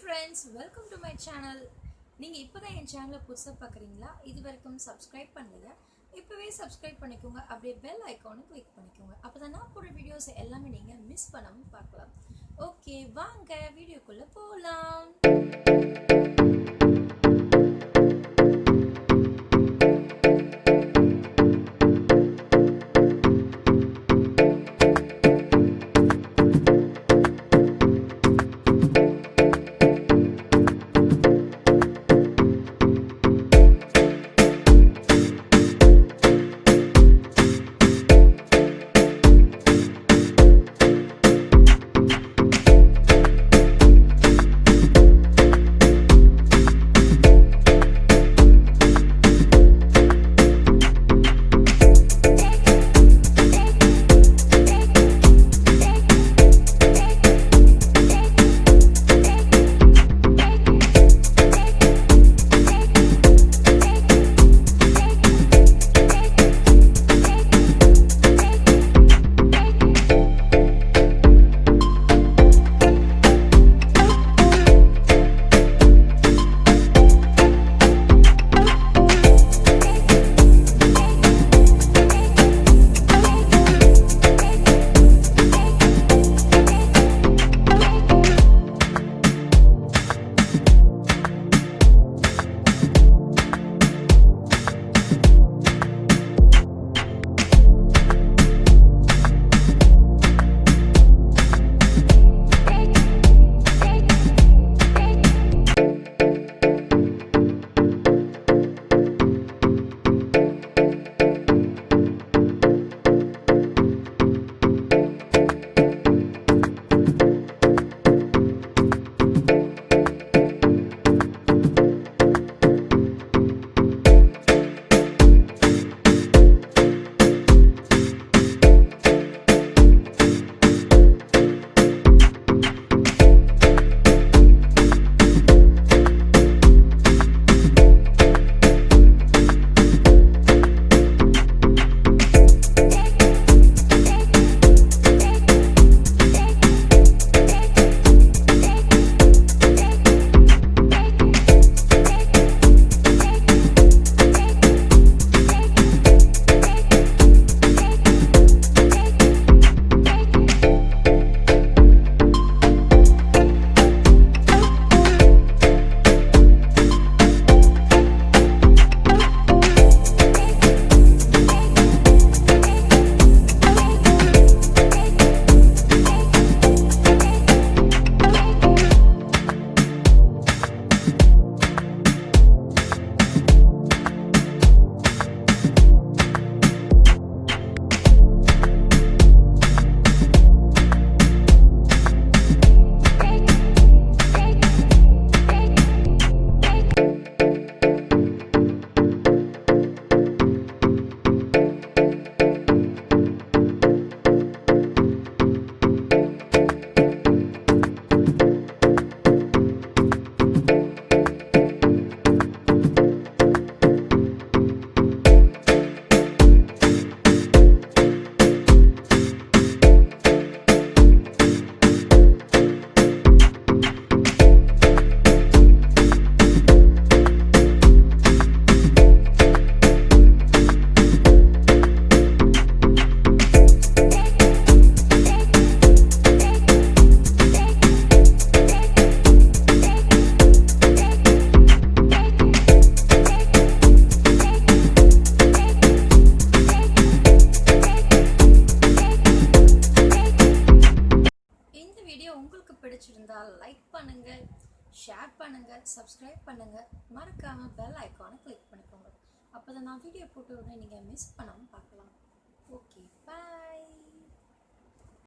friends, welcome to my channel. நீங்க இப்போதான் என் சேனலை புதுசா பார்க்கறீங்களா? இதுவரைக்கும் subscribe பண்ணலையா? இப்பவே subscribe பண்ணிக்கோங்க. அப்படியே bell icon click பண்ணிக்கோங்க. அப்பதான் நான் போடுற வீடியோஸ் எல்லாமே நீங்க மிஸ் பண்ணாம பார்க்கலாம். ஓகே, வாங்க வீடியோக்குள்ள போலாம். உங்களுக்கு பிடிச்சிருந்தா லைக் பண்ணுங்க, ஷேர் பண்ணுங்க, சப்ஸ்கிரைப் பண்ணுங்க, மறக்காம பெல் ஐகானை கிளிக் பண்ணிக்கோங்க. அப்பதான் நான் வீடியோ போட்ட உடனே நீங்க மிஸ் பண்ணாம பார்க்கலாம். Okay, by.